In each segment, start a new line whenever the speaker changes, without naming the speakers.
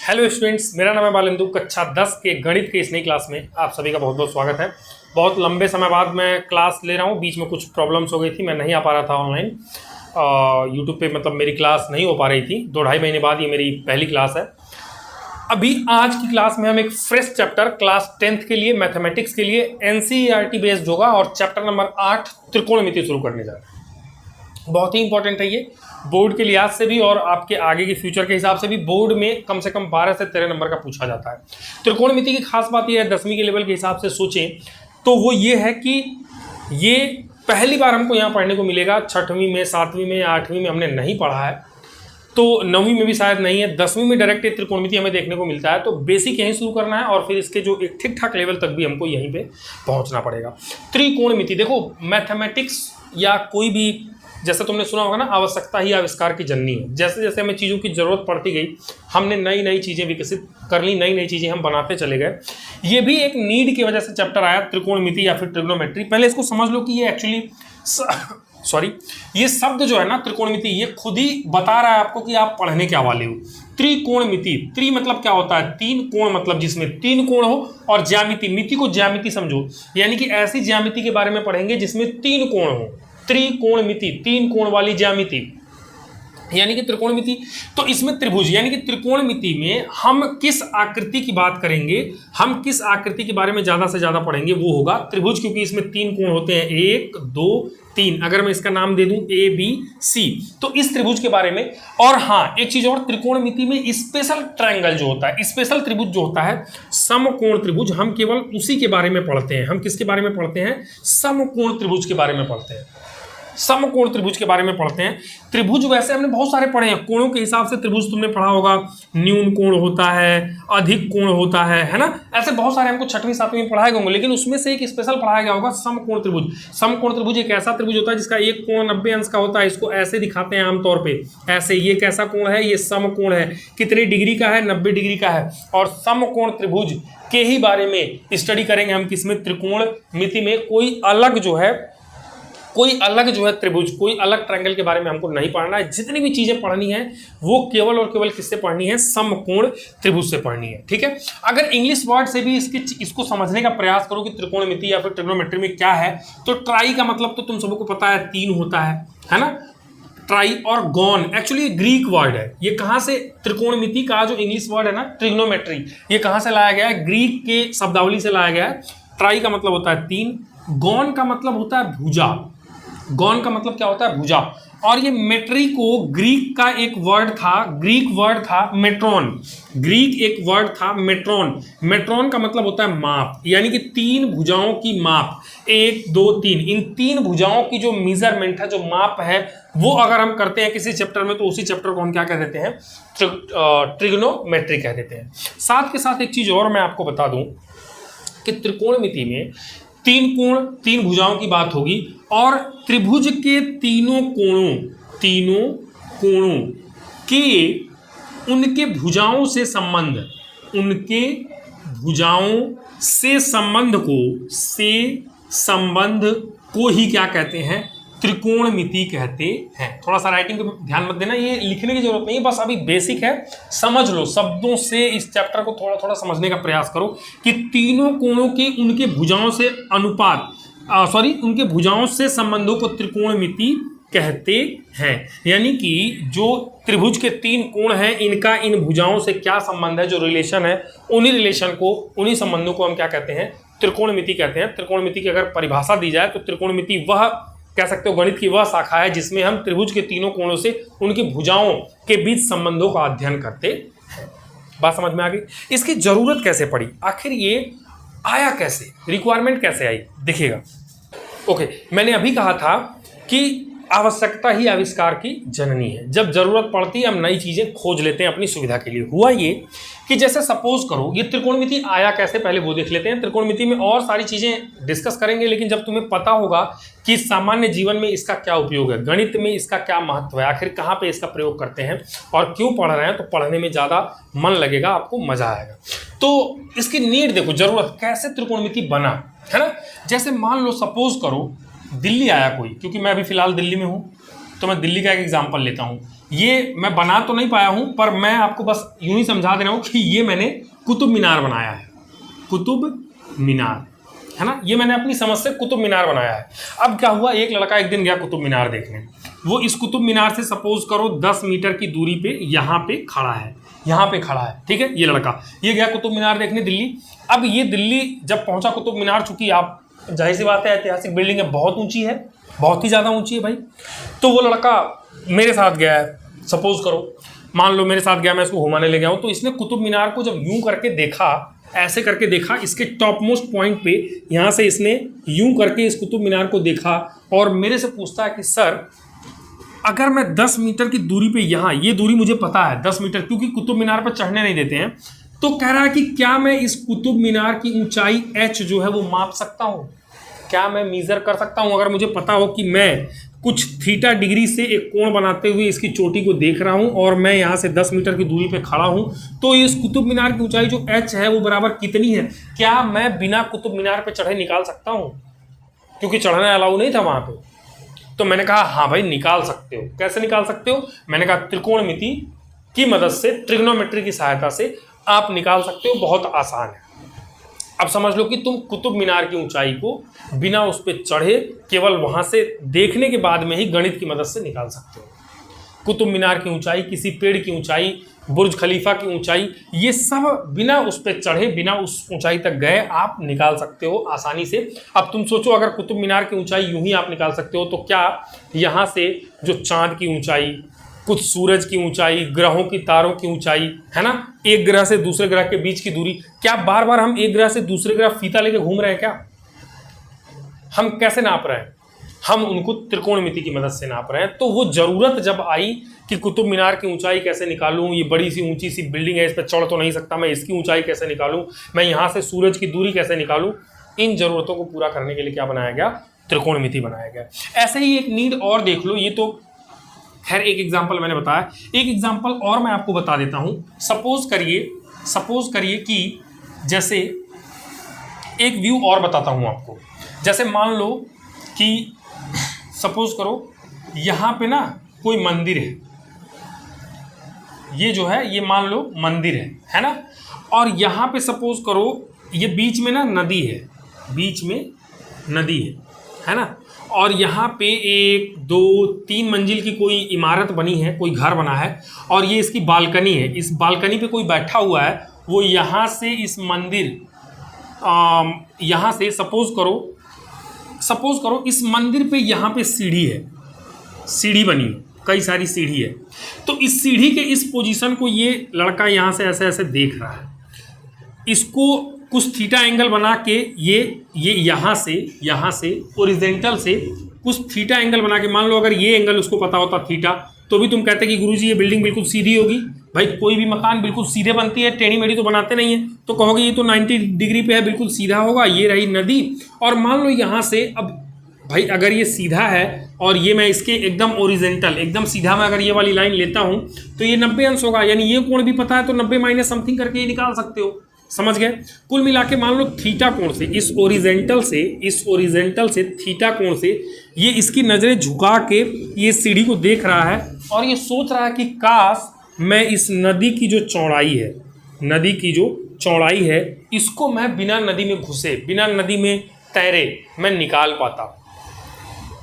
Hello students, मेरा नाम है बालेंदु। कक्षा 10 के गणित के इस नई क्लास में आप सभी का बहुत बहुत स्वागत है। बहुत लंबे समय बाद मैं क्लास ले रहा हूँ। बीच में कुछ प्रॉब्लम्स हो गई थी, मैं नहीं आ पा रहा था ऑनलाइन यूट्यूब पे, मतलब मेरी क्लास नहीं हो पा रही थी। 2-2.5 महीने बाद ये मेरी पहली क्लास है। अभी आज की क्लास में हम एक फ्रेश चैप्टर क्लास 10th के लिए, मैथमेटिक्स के लिए NCERT बेस्ड होगा और चैप्टर नंबर 8 त्रिकोणमिति शुरू करने जा रहे हैं। बहुत ही इंपॉर्टेंट है ये, बोर्ड के लिहाज से भी और आपके आगे के फ्यूचर के हिसाब से भी। बोर्ड में कम से कम 12 से 13 नंबर का पूछा जाता है। त्रिकोणमिति की खास बात यह है, 10वीं के लेवल के हिसाब से सोचें तो वो ये है कि ये पहली बार हमको यहाँ पढ़ने को मिलेगा। 6वीं में, 7वीं में, 8वीं में हमने नहीं पढ़ा है, तो 9वीं में भी शायद नहीं है। 10वीं में डायरेक्ट त्रिकोणमिति हमें देखने को मिलता है। तो बेसिक यहीं शुरू करना है और फिर इसके जो एक ठीक ठाक लेवल तक भी हमको यहीं पे पहुंचना पड़ेगा। त्रिकोणमिति देखो, मैथमेटिक्स या कोई भी, जैसे तुमने सुना होगा ना, आवश्यकता ही आविष्कार की जननी है। जैसे जैसे हमें चीज़ों की ज़रूरत पड़ती गई, हमने नई नई चीज़ें विकसित कर ली, नई नई चीज़ें हम बनाते चले गए। ये भी एक नीड की वजह से चैप्टर आया, त्रिकोणमिति या फिर ट्रिग्नोमेट्री। पहले इसको समझ लो कि ये एक्चुअली ये शब्द जो है ना त्रिकोणमिति, ये खुद ही बता रहा है आपको कि आप पढ़ने क्या वाले हो। त्रिकोणमिति, त्रि मतलब क्या होता है? 3 कोण, मतलब जिसमें 3 कोण हो, और ज्यामिति, मिति को ज्यामिति समझो, यानी कि ऐसी ज्यामिति के बारे में पढ़ेंगे जिसमें 3 कोण हो। त्रिकोणमिति, 3 कोण वाली ज्यामिति यानी कि त्रिकोणमिति। तो इसमें त्रिभुज, यानी कि त्रिकोणमिति में हम किस आकृति की बात करेंगे, हम किस आकृति के बारे में ज्यादा से ज्यादा पढ़ेंगे, वो होगा त्रिभुज, क्योंकि इसमें 3 कोण होते हैं, 1 2 3। अगर मैं इसका नाम दे दूं ABC, तो इस त्रिभुज के बारे में। और हाँ, एक चीज और, त्रिकोणमिति में स्पेशल ट्रायंगल जो होता है, स्पेशल त्रिभुज जो होता है, समकोण त्रिभुज, हम केवल उसी के बारे में पढ़ते हैं। हम किसके बारे में पढ़ते हैं? समकोण त्रिभुज के बारे में पढ़ते हैं। समकोण त्रिभुज के बारे में पढ़ते हैं। त्रिभुज वैसे हमने बहुत सारे पढ़े हैं, कोणों के हिसाब से त्रिभुज तुमने पढ़ा होगा। न्यून कोण होता है, अधिक कोण होता है ना? ऐसे बहुत सारे हमको 6वीं 7वीं में पढ़ाए होंगे, लेकिन उसमें से एक स्पेशल पढ़ाया गया होगा समकोण त्रिभुज। समकोण त्रिभुज एक ऐसा त्रिभुज होता है जिसका एक कोण 90 अंश का होता है। इसको ऐसे दिखाते हैं आमतौर पे, ऐसे। ये कैसा कोण है? ये समकोण है। कितने डिग्री का है? 90 डिग्री का है। और समकोण त्रिभुज के ही बारे में स्टडी करेंगे हम किसमें? त्रिकोणमिति में। कोई अलग जो है त्रिभुज, कोई अलग ट्रायंगल के बारे में हमको नहीं पढ़ना है। जितनी भी चीजें पढ़नी है वो केवल और केवल किससे पढ़नी है? समकोण त्रिभुज से पढ़नी है। ठीक है। अगर इंग्लिश वर्ड से भी इसको समझने का प्रयास करो कि त्रिकोणमिति या फिर ट्रिग्नोमेट्री में क्या है, तो ट्राई का मतलब तो तुम सबको पता है, 3 होता है ना? ट्राई और गॉन एक्चुअली ग्रीक वर्ड है। ये कहाँ से, त्रिकोणमिति का जो इंग्लिश वर्ड है ना ट्रिग्नोमेट्री, ये कहाँ से लाया गया है? ग्रीक के शब्दावली से लाया गया है। ट्राई का मतलब होता है 3, गॉन का मतलब होता है भुजा। गॉन का मतलब क्या होता है? भुजा। और ये मेट्री को ग्रीक का एक वर्ड था मेट्रॉन। ग्रीक एक वर्ड था मेट्रॉन। मेट्रॉन का मतलब होता है माप, यानी कि 3 भुजाओं की माप, 1 2 3। इन 3 भुजाओं की जो मेजरमेंट है, जो माप है, वो अगर हम करते हैं किसी चैप्टर में, तो उसी चैप्टर को हम क्या कह देते हैं? ट्रिग्नोमेट्री कह देते हैं। साथ के साथ एक चीज और मैं आपको बता दूं कि त्रिकोणमिति में 3 कोण, 3 भुजाओं की बात होगी, और त्रिभुज के तीनों कोणों के उनके भुजाओं से संबंध को ही क्या कहते हैं? त्रिकोणमिति कहते हैं। थोड़ा सा राइटिंग पे ध्यान मत देना, ये लिखने की जरूरत नहीं है, बस अभी बेसिक है, समझ लो। शब्दों से इस चैप्टर को थोड़ा थोड़ा समझने का प्रयास करो कि तीनों कोणों के उनके भुजाओं से उनके भुजाओं से संबंधों को त्रिकोणमिति कहते हैं। यानी कि जो त्रिभुज के 3 कोण हैं, इनका इन भुजाओं से क्या संबंध है, जो रिलेशन है, उन्हीं संबंधों को हम क्या कहते हैं? त्रिकोणमिति कहते हैं। त्रिकोणमिति की अगर परिभाषा दी जाए तो त्रिकोणमिति वह, कह सकते हो, गणित की वह शाखा है जिसमें हम त्रिभुज के तीनों कोणों से उनकी भुजाओं के बीच संबंधों का अध्ययन करते हैं। बात समझ में आ गई? इसकी जरूरत कैसे पड़ी, आखिर ये आया कैसे, रिक्वायरमेंट कैसे आई, देखिएगा। ओके, मैंने अभी कहा था कि आवश्यकता ही आविष्कार की जननी है। जब जरूरत पड़ती है हम नई चीजें खोज लेते हैं अपनी सुविधा के लिए। हुआ ये कि जैसे सपोज करो, ये त्रिकोणमिति आया कैसे, पहले वो देख लेते हैं। त्रिकोणमिति में और सारी चीजें डिस्कस करेंगे, लेकिन जब तुम्हें पता होगा कि सामान्य जीवन में इसका क्या उपयोग है, गणित में इसका क्या महत्व है, आखिर कहाँ पे इसका प्रयोग करते हैं और क्यों पढ़ रहे हैं, तो पढ़ने में ज्यादा मन लगेगा, आपको मजा आएगा। तो इसकी नीड देखो, जरूरत, कैसे त्रिकोणमिति बना, है ना? जैसे मान लो सपोज करो दिल्ली आया कोई, क्योंकि मैं अभी फिलहाल दिल्ली में हूँ, तो मैं दिल्ली का एक एग्जाम्पल लेता हूँ। ये मैं बना तो नहीं पाया हूं, पर मैं आपको बस यूं ही समझा दे रहा हूं कि ये मैंने कुतुब मीनार बनाया है, कुतुब मीनार, है ना। ये मैंने अपनी समझ से कुतुब मीनार बनाया है। अब क्या हुआ, एक लड़का एक दिन गया कुतुब मीनार देखने। वो इस कुतुब मीनार से सपोज करो 10 मीटर की दूरी पे यहाँ पे खड़ा है, यहाँ पे खड़ा है, ठीक है। ये लड़का ये गया कुतुब मीनार देखने दिल्ली। अब ये दिल्ली जब पहुंचा कुतुब मीनार, चूंकि आप जाहिर सी बात है ऐतिहासिक बिल्डिंग है, बहुत ऊंची है, बहुत ही ज़्यादा ऊंची है भाई। तो वो लड़का मेरे साथ गया है, सपोज करो मान लो मेरे साथ गया, मैं इसको घुमाने ले गया हूँ। तो इसने कुतुब मीनार को जब यूं करके देखा, ऐसे करके देखा, इसके टॉप मोस्ट पॉइंट पे यहाँ से इसने यूं करके इस कुतुब मीनार को देखा और मेरे से पूछता है कि सर अगर मैं 10 मीटर की दूरी पे, यहाँ ये दूरी मुझे पता है 10 मीटर, क्योंकि कुतुब मीनार पर चढ़ने नहीं देते हैं, तो कह रहा है कि क्या मैं इस कुतुब मीनार की ऊंचाई h जो है वो माप सकता हूँ, क्या मैं मीजर कर सकता हूँ। अगर मुझे पता हो कि मैं कुछ थीटा डिग्री से एक कोण बनाते हुए इसकी चोटी को देख रहा हूं और मैं यहाँ से 10 मीटर की दूरी पे खड़ा हूं, तो इस कुतुब मीनार की ऊंचाई जो h है वो बराबर कितनी है, क्या मैं बिना कुतुब मीनार पे चढ़े निकाल सकता हूं, क्योंकि चढ़ना अलाउ नहीं था वहां पे। तो मैंने कहा हाँ भाई निकाल सकते हो। कैसे निकाल सकते हो? मैंने कहा त्रिकोणमिति की मदद से, ट्रिग्नोमेट्री की सहायता से आप निकाल सकते हो, बहुत आसान है। अब समझ लो कि तुम कुतुब मीनार की ऊंचाई को बिना उस पर चढ़े, केवल वहां से देखने के बाद में ही गणित की मदद से निकाल सकते हो। कुतुब मीनार की ऊंचाई, किसी पेड़ की ऊंचाई, बुर्ज खलीफा की ऊंचाई, ये सब बिना उस पर चढ़े, बिना उस ऊंचाई तक गए आप निकाल सकते हो आसानी से। अब तुम सोचो अगर कुतुब मीनार की ऊंचाई यूं ही आप निकाल सकते हो, तो क्या यहाँ से जो चांद की ऊंचाई, कुछ सूरज की ऊंचाई, ग्रहों की, तारों की ऊंचाई, है ना, एक ग्रह से दूसरे ग्रह के बीच की दूरी, क्या बार बार हम एक ग्रह से दूसरे ग्रह फीता लेके घूम रहे हैं? क्या हम कैसे नाप रहे हैं? हम उनको त्रिकोणमिति की मदद से नाप रहे हैं। तो वो जरूरत जब आई कि कुतुब मीनार की ऊंचाई कैसे निकालूं, ये बड़ी सी ऊंची सी बिल्डिंग है, इस पर चढ़ तो नहीं सकता मैं, इसकी ऊंचाई कैसे निकालूं, मैं यहाँ से सूरज की दूरी कैसे निकालूं, इन जरूरतों को पूरा करने के लिए क्या बनाया गया? त्रिकोणमिति बनाया गया। ऐसे ही एक नीड और देख लो, ये तो खैर एक एग्जाम्पल मैंने बताया, एक एग्जाम्पल और मैं आपको बता देता हूं। सपोज करिए कि जैसे एक व्यू और बताता हूं आपको। जैसे मान लो कि सपोज करो यहां पे ना कोई मंदिर है, ये जो है ये मान लो मंदिर है ना, और यहां पे सपोज करो ये बीच में ना नदी है, बीच में नदी है ना, और यहाँ पे 1 2 3 मंजिल की कोई इमारत बनी है, कोई घर बना है, और ये इसकी बालकनी है। इस बालकनी पे कोई बैठा हुआ है, वो यहाँ से इस मंदिर, यहाँ से सपोज करो इस मंदिर पे यहाँ पे सीढ़ी है, सीढ़ी बनी है, कई सारी सीढ़ी है। तो इस सीढ़ी के इस पोजीशन को ये लड़का यहाँ से ऐसे ऐसे देख रहा है, इसको कुछ थीटा एंगल बना के ये यहाँ से ओरिजेंटल से कुछ थीटा एंगल बना के, मान लो अगर ये एंगल उसको पता होता थीटा, तो भी तुम कहते कि गुरुजी ये बिल्डिंग बिल्कुल सीधी होगी। भाई कोई भी मकान बिल्कुल सीधे बनती है, टेढ़ी मेढ़ी तो बनाते नहीं है। तो कहोगे ये तो 90 डिग्री पे है, बिल्कुल सीधा होगा। ये रही नदी, और मान लो यहाँ से, अब भाई अगर ये सीधा है और ये मैं इसके एकदम ओरिजेंटल, एकदम सीधा मैं अगर ये वाली लाइन लेता हूँ, तो ये 90 अंश होगा, यानी ये कोण भी पता है, तो 90 माइनस समथिंग करके ये निकाल सकते हो। समझ गए? कुल मिला के मान लो थीटा कोण से, इस ओरिजेंटल से थीटा कोण से ये इसकी नज़रें झुका के ये सीढ़ी को देख रहा है, और ये सोच रहा है कि काश मैं इस नदी की जो चौड़ाई है, इसको मैं बिना नदी में घुसे, बिना नदी में तैरे मैं निकाल पाता।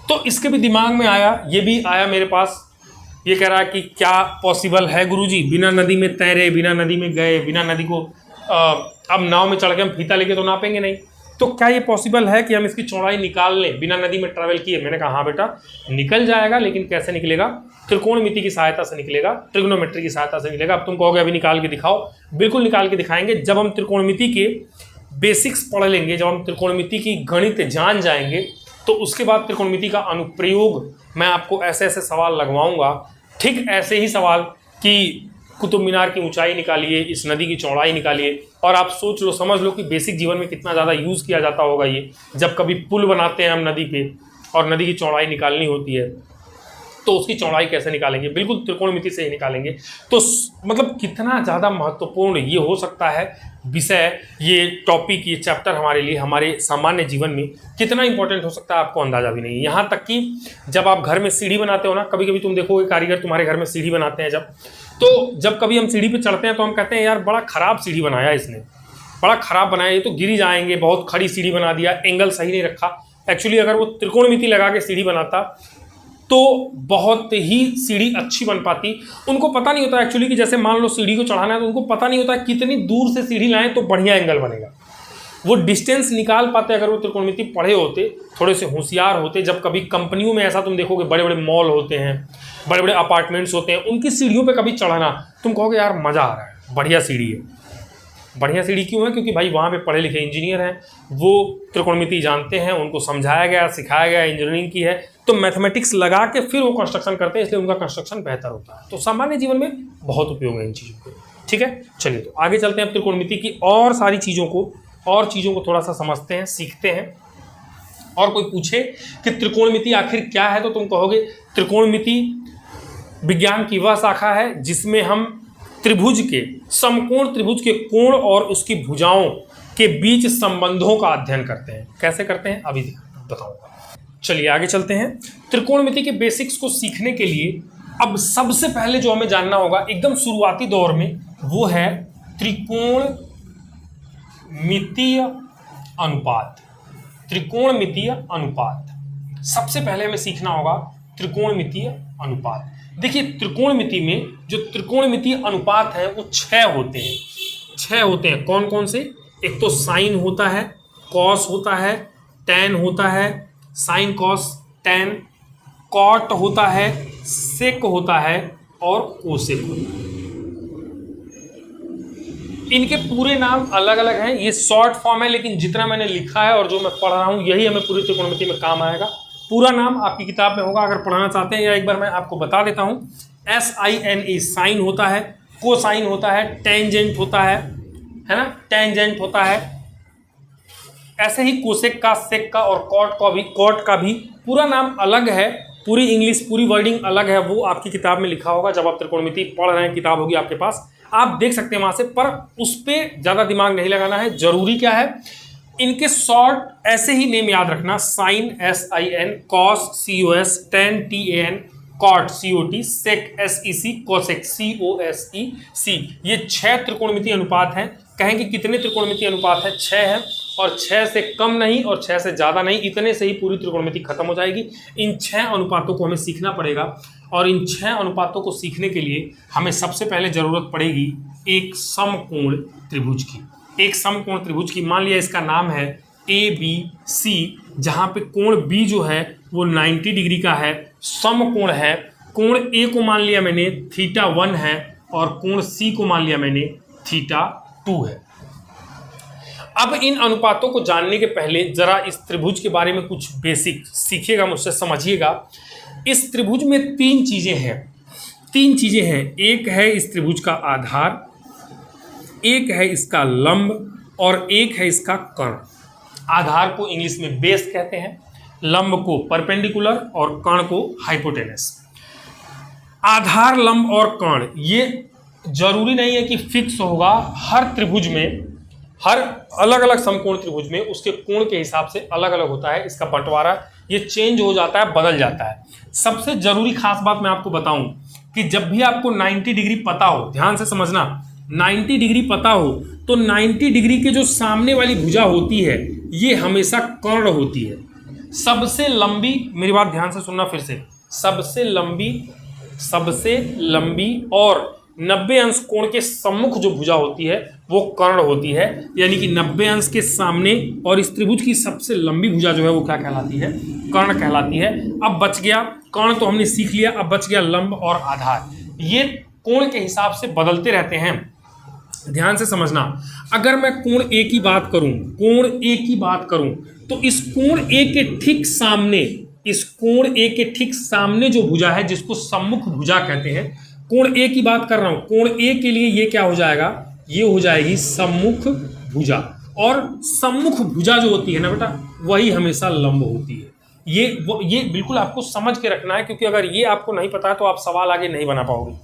तो इसके भी दिमाग में आया, ये भी आया मेरे पास, ये कह रहा है कि क्या पॉसिबल है गुरुजी, बिना नदी में तैरे, बिना नदी में गए, बिना नदी को अब नाव में चढ़ के हम फीता लेके तो नापेंगे नहीं, तो क्या ये पॉसिबल है कि हम इसकी चौड़ाई निकाल लें बिना नदी में ट्रैवल किए? मैंने कहा हाँ बेटा निकल जाएगा, लेकिन कैसे निकलेगा? त्रिकोणमिति की सहायता से निकलेगा, ट्रिग्नोमेट्री की सहायता से निकलेगा। अब तुम कहोगे अभी निकाल के दिखाओ, बिल्कुल निकाल के दिखाएंगे। जब हम त्रिकोणमिति के बेसिक्स पढ़ लेंगे, जब हम त्रिकोणमिति की गणित जान जाएंगे, तो उसके बाद त्रिकोणमिति का अनुप्रयोग मैं आपको ऐसे ऐसे सवाल लगवाऊंगा, ठीक ऐसे ही सवाल कि कुतुब मीनार की ऊंचाई निकालिए, इस नदी की चौड़ाई निकालिए, और आप सोच लो, समझ लो कि बेसिक जीवन में कितना ज़्यादा यूज़ किया जाता होगा ये। जब कभी पुल बनाते हैं हम नदी पे और नदी की चौड़ाई निकालनी होती है, तो उसकी चौड़ाई कैसे निकालेंगे, बिल्कुल त्रिकोणमिति से ही निकालेंगे। तो मतलब कितना ज़्यादा महत्वपूर्ण ये हो सकता है विषय, ये टॉपिक, ये चैप्टर हमारे लिए, हमारे सामान्य जीवन में कितना इंपॉर्टेंट हो सकता है आपको अंदाजा भी नहीं है। यहाँ तक कि जब आप घर में सीढ़ी बनाते हो ना, कभी कभी तुम देखोगे कारीगर तुम्हारे घर में सीढ़ी बनाते हैं जब कभी हम सीढ़ी पे चढ़ते हैं तो हम कहते हैं यार बड़ा खराब सीढ़ी बनाया इसने, बड़ा खराब बनाया, ये तो गिर जाएंगे, बहुत खड़ी सीढ़ी बना दिया, एंगल सही नहीं रखा। एक्चुअली अगर वो त्रिकोणमिति लगा के सीढ़ी बनाता तो बहुत ही सीढ़ी अच्छी बन पाती। उनको पता नहीं होता एक्चुअली कि जैसे मान लो सीढ़ी को चढ़ाना है तो उनको पता नहीं होता कितनी दूर से सीढ़ी लाएं तो बढ़िया एंगल बनेगा। वो डिस्टेंस निकाल पाते अगर वो त्रिकोणमिति पढ़े होते, थोड़े से होशियार होते। जब कभी कंपनियों में ऐसा तुम देखोगे, बड़े बड़े मॉल होते हैं, बड़े बड़े अपार्टमेंट्स होते हैं, उनकी सीढ़ियों पे कभी चढ़ना तुम कहोगे यार मज़ा आ रहा है, बढ़िया सीढ़ी है। बढ़िया सीढ़ी क्यों है? क्योंकि भाई वहाँ पे पढ़े लिखे इंजीनियर हैं, वो त्रिकोणमिति जानते हैं, उनको समझाया गया, सिखाया गया, इंजीनियरिंग की है, तो मैथमेटिक्स लगा के फिर वो कंस्ट्रक्शन करते हैं, इसलिए उनका कंस्ट्रक्शन बेहतर होता है। तो सामान्य जीवन में बहुत उपयोग है इन चीज़ों को। ठीक है, चलिए तो आगे चलते हैं। त्रिकोणमिति की और सारी चीज़ों को थोड़ा सा समझते हैं, सीखते हैं। और कोई पूछे कि त्रिकोणमिति आखिर क्या है तो तुम कहोगे त्रिकोणमिति विज्ञान की वह शाखा है जिसमें हम त्रिभुज के, समकोण त्रिभुज के कोण और उसकी भुजाओं के बीच संबंधों का अध्ययन करते हैं। कैसे करते हैं अभी बताऊंगा। चलिए आगे चलते हैं। त्रिकोणमिति के बेसिक्स को सीखने के लिए अब सबसे पहले जो हमें जानना होगा एकदम शुरुआती दौर में, वो है त्रिकोणमितीय अनुपात। त्रिकोणमितीय अनुपात सबसे पहले हमें सीखना होगा, त्रिकोणमितीय अनुपात। देखिए त्रिकोणमिति में जो त्रिकोणमितीय अनुपात है वो 6 होते हैं। 6 होते हैं। कौन कौन से? एक तो साइन होता है, कॉस होता है, टैन होता है, साइन कॉस टैन, कॉट होता है, सेक होता है और कोसेक। इनके पूरे नाम अलग अलग हैं, ये शॉर्ट फॉर्म है, लेकिन जितना मैंने लिखा है और जो मैं पढ़ रहा हूँ यही हमें पूरी त्रिकोणमिति में काम आएगा। पूरा नाम आपकी किताब में होगा, अगर पढ़ना चाहते हैं, या एक बार मैं आपको बता देता हूँ। SINE साइन होता है, कोसाइन होता है, टेंजेंट होता है ना, टेंजेंट होता है। ऐसे ही कोसेक का, सेक का और कॉट का भी पूरा नाम अलग है, पूरी इंग्लिश, पूरी वर्डिंग अलग है। वो आपकी किताब में लिखा होगा, जब आप त्रिकोणमिति पढ़ रहे हैं, किताब होगी आपके पास, आप देख सकते हैं वहाँ से, पर उस पर ज़्यादा दिमाग नहीं लगाना है। जरूरी क्या है, इनके शॉर्ट ऐसे ही नेम याद रखना, sine SIN, cos COS, tan TAN, cot COT, sec SEC, cosec COSEC। ये 6 त्रिकोणमितीय अनुपात हैं। कहेंगे कितने त्रिकोणमितीय अनुपात है? 6 है, और 6 से कम नहीं और 6 से ज़्यादा नहीं, इतने से ही पूरी त्रिकोणमिति खत्म हो जाएगी। इन 6 अनुपातों को हमें सीखना पड़ेगा, और इन 6 अनुपातों को सीखने के लिए हमें सबसे पहले ज़रूरत पड़ेगी एक समकोण त्रिभुज की। एक समकोण त्रिभुज की, मान लिया इसका नाम है ABC, जहाँ पे कोण B जो है वो 90 डिग्री का है, समकोण है। कोण A को मान लिया मैंने θ1 है, और कोण C को मान लिया मैंने θ2 है। अब इन अनुपातों को जानने के पहले जरा इस त्रिभुज के बारे में कुछ बेसिक सीखिएगा, मुझसे समझिएगा। इस त्रिभुज में 3 चीजें हैं। 3 चीजें हैं। एक है इस त्रिभुज का आधार, एक है इसका लंब, और एक है इसका कर्ण। आधार को इंग्लिश में बेस कहते हैं, लंब को परपेंडिकुलर और कर्ण को हाइपोटेनस। आधार, लंब और कर्ण ये जरूरी नहीं है कि फिक्स होगा। हर त्रिभुज में, हर अलग अलग समकोण त्रिभुज में उसके कोण के हिसाब से अलग अलग होता है। इसका बंटवारा ये चेंज हो जाता है, बदल जाता है। सबसे जरूरी खास बात मैं आपको बताऊं कि जब भी आपको 90 डिग्री पता हो, ध्यान से समझना, 90 डिग्री पता हो तो 90 डिग्री के जो सामने वाली भुजा होती है ये हमेशा कर्ण होती है। सबसे लंबी, मेरी बात ध्यान से सुनना फिर से, सबसे लंबी और 90 अंश कोण के सम्मुख जो भुजा होती है वो कर्ण होती है। यानी कि 90 अंश के सामने, और इस त्रिभुज की सबसे लंबी भुजा जो है वो क्या कहलाती है? कर्ण कहलाती है। अब बच गया कर्ण, तो हमने सीख लिया। अब बच गया लंब और आधार। ये कोण के हिसाब से बदलते रहते हैं। ध्यान से समझना, अगर मैं कोण A की बात करूं, तो इस कोण A के ठीक सामने, इस कोण A के ठीक सामने जो भुजा है जिसको सम्मुख भुजा कहते हैं, कोण A की बात कर रहा हूं, कोण A के लिए ये क्या हो जाएगा? ये हो जाएगी सम्मुख भुजा। और सम्मुख भुजा जो होती है ना बेटा, वही हमेशा लंब होती है। ये बिल्कुल आपको समझ के रखना है, क्योंकि अगर ये आपको नहीं पता है तो आप सवाल आगे नहीं बना पाओगे।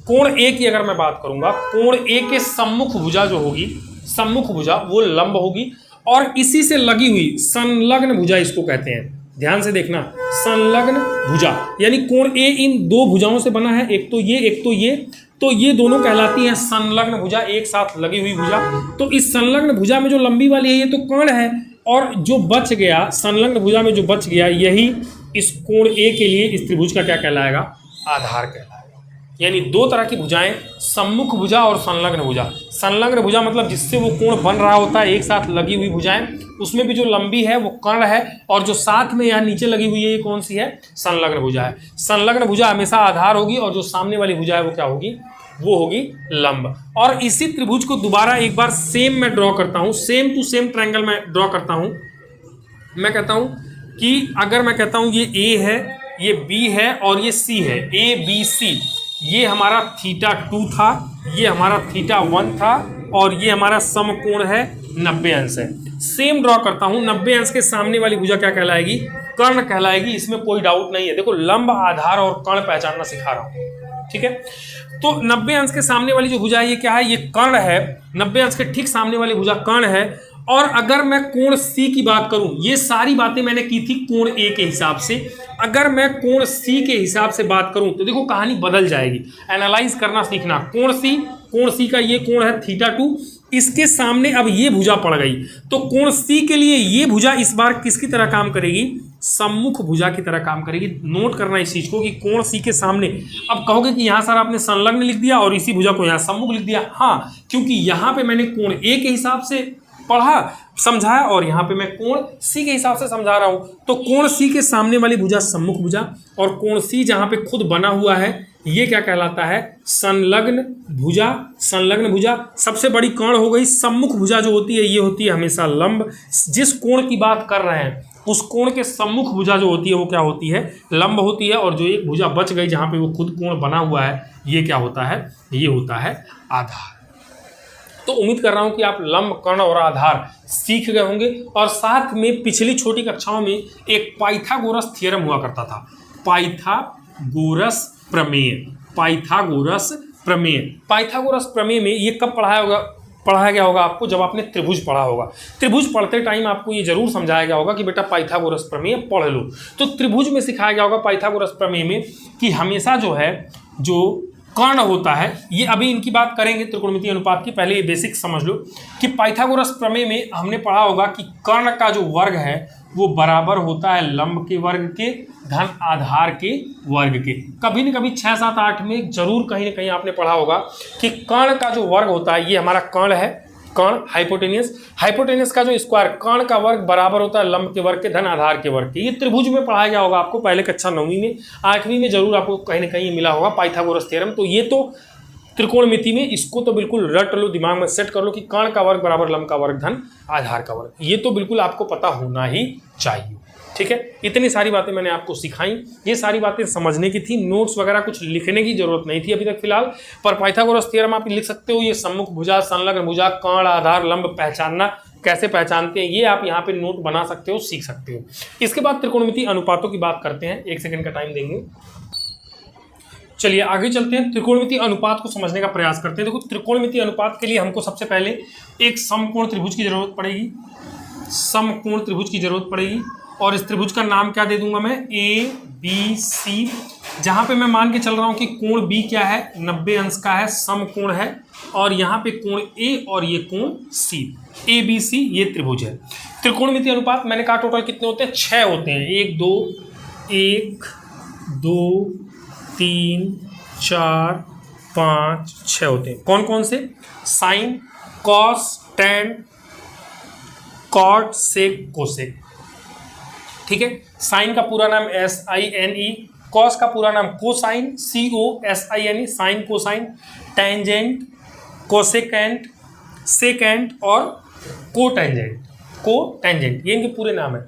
कोण ए की अगर मैं बात करूंगा, कोण ए के सम्मुख भुजा जो होगी, सम्मुख भुजा वो लंब होगी, और इसी से लगी हुई संलग्न भुजा इसको कहते हैं। ध्यान से देखना, संलग्न भुजा यानी कोण ए इन दो भुजाओं से बना है, एक तो ये एक तो ये, तो ये दोनों कहलाती हैं संलग्न भुजा, एक साथ लगी हुई भुजा। तो इस संलग्न भुजा में जो लंबी वाली है ये तो कर्ण है, और जो बच गया संलग्न भुजा में जो बच गया यही इस कोण ए के लिए इस त्रिभुज का क्या कहलाएगा, आधार कहलाएगा। यानी दो तरह की भुजाएं, सम्मुख भुजा और संलग्न भुजा। संलग्न भुजा मतलब जिससे वो कोण बन रहा होता है, एक साथ लगी हुई भुजाएं, उसमें भी जो लंबी है वो कर्ण है, और जो साथ में यहाँ नीचे लगी हुई है ये कौन सी है, संलग्न भुजा है। संलग्न भुजा हमेशा आधार होगी, और जो सामने वाली भुजा है वो क्या होगी, वो होगी लंब। और इसी त्रिभुज को दोबारा एक बार सेम मैं ड्रॉ करता हूँ, सेम टू सेम ट्रायंगल मैं ड्रॉ करता हूँ। मैं कहता हूँ कि अगर मैं कहता हूँ ये ए है, ये बी है और ये सी है, ए बी सी, ये हमारा θ2 था, ये हमारा θ1 था, और ये हमारा समकोण है 90 अंश है। सेम ड्रॉ करता हूं, 90 अंश के सामने वाली भुजा क्या कहलाएगी, कर्ण कहलाएगी, इसमें कोई डाउट नहीं है। देखो लंब, आधार और कर्ण पहचानना सिखा रहा हूं, ठीक है। तो 90 अंश के सामने वाली जो भुजा है ये क्या है, ये कर्ण है। 90 अंश के ठीक सामने वाली भुजा कर्ण है। और अगर मैं कोण सी की बात करूं, ये सारी बातें मैंने की थी कोण ए के हिसाब से, अगर मैं कोण सी के हिसाब से बात करूं तो देखो कहानी बदल जाएगी। एनालाइज करना सीखना। कोण सी का ये कोण है θ2, इसके सामने अब ये भुजा पड़ गई, तो कोण सी के लिए ये भुजा इस बार किसकी तरह काम करेगी, सम्मुख भुजा की तरह काम करेगी। नोट करना इस चीज को कि कोण सी के सामने, अब कहोगे कि यहां सर आपने संलग्न लिख दिया और इसी भुजा को यहां सम्मुख लिख दिया। हाँ, क्योंकि यहां पे मैंने कोण ए के हिसाब से पढ़ा समझाया, और यहाँ पे मैं कोण सी के हिसाब से समझा रहा हूं। तो कोण सी के सामने वाली भुजा सम्मुख भुजा, और कोण सी जहां पे खुद बना हुआ है ये क्या कहलाता है, संलग्न भुजा। संलग्न भुजा सबसे बड़ी कर्ण हो गई। सम्मुख भुजा जो होती है ये होती है हमेशा लंब। जिस कोण की बात कर रहे हैं उस कोण के सम्मुख भुजा जो होती है वो क्या होती है, लंब होती है। और जो एक भुजा बच गई जहां पे वो खुद कोण बना हुआ है ये क्या होता है, ये होता है आधार। तो उम्मीद कर रहा हूं कि आप लंब, कर्ण और आधार सीख गए होंगे। और साथ में पिछली छोटी कक्षाओं में एक पाइथागोरस थ्योरम हुआ करता था, पाइथागोरस प्रमेय। पाइथागोरस प्रमेय, पाइथागोरस प्रमेय में ये कब पढ़ाया गया होगा आपको, जब आपने त्रिभुज पढ़ा होगा। त्रिभुज पढ़ते टाइम आपको ये जरूर समझाया गया होगा कि बेटा पाइथागोरस प्रमेय पढ़ लो। तो त्रिभुज में सिखाया गया होगा पाइथागोरस प्रमेय में कि हमेशा जो है जो कर्ण होता है, ये अभी इनकी बात करेंगे त्रिकोणमितीय अनुपात की, पहले ये बेसिक समझ लो कि पाइथागोरस प्रमेय में हमने पढ़ा होगा कि कर्ण का जो वर्ग है वो बराबर होता है लंब के वर्ग के धन आधार के वर्ग के। कभी न कभी 6, 7, 8 में जरूर कहीं ना कहीं आपने पढ़ा होगा कि कर्ण का जो वर्ग होता है, ये हमारा कर्ण है, कर्ण हाइपोटेनियस, हाइपोटेनियस का जो स्क्वायर, कर्ण का वर्ग बराबर होता है लंब के वर्ग के धन आधार के वर्ग के। ये त्रिभुज में पढ़ाया गया होगा आपको पहले कक्षा 9वीं में, 8वीं में जरूर आपको कहीं ना कहीं मिला होगा पाइथागोरस थ्योरम। तो ये तो त्रिकोणमिति में इसको तो बिल्कुल रट लो, दिमाग में सेट कर लो कि कर्ण का वर्ग बराबर लंब का वर्ग धन आधार का वर्ग। ये तो बिल्कुल आपको पता होना ही चाहिए, ठीक है। इतनी सारी बातें मैंने आपको सिखाई, ये सारी बातें समझने की थी, नोट्स वगैरह कुछ लिखने की जरूरत नहीं थी अभी तक फिलहाल। पर पाइथागोरस थ्योरम आप लिख सकते हो, ये सम्मुख भुजा, संलग्न भुजा, कर्ण, आधार, लंब पहचानना कैसे पहचानते हैं ये आप यहाँ पे नोट बना सकते हो, सीख सकते हो। इसके बाद त्रिकोणमितीय अनुपातों की बात करते हैं, 1 सेकंड का टाइम देंगे। चलिए आगे चलते हैं, त्रिकोणमितीय अनुपात को समझने का प्रयास करते हैं। देखो त्रिकोणमितीय अनुपात के लिए हमको सबसे पहले एक समकोण त्रिभुज की जरूरत पड़ेगी, समकोण त्रिभुज की जरूरत पड़ेगी। और इस त्रिभुज का नाम क्या दे दूंगा मैं, ए बी सी, जहां पे मैं मान के चल रहा हूं कि कोण बी क्या है, 90 अंश का है, समकोण है, और यहाँ पे कोण ए और ये कोण सी, ए बी सी ये त्रिभुज है। त्रिकोणमितीय अनुपात मैंने कहा टोटल कितने होते हैं, 6 होते हैं। 1 2 3 4 5 6 होते हैं। कौन कौन से, sign, cos, tan, cot, sec, cosec, ठीक है। साइन का पूरा नाम SINE, कॉस का पूरा नाम cosine, COSINE, sine cosine, tangent, cosecant, secant और कोटेंजेंट, ये इनके पूरे नाम है।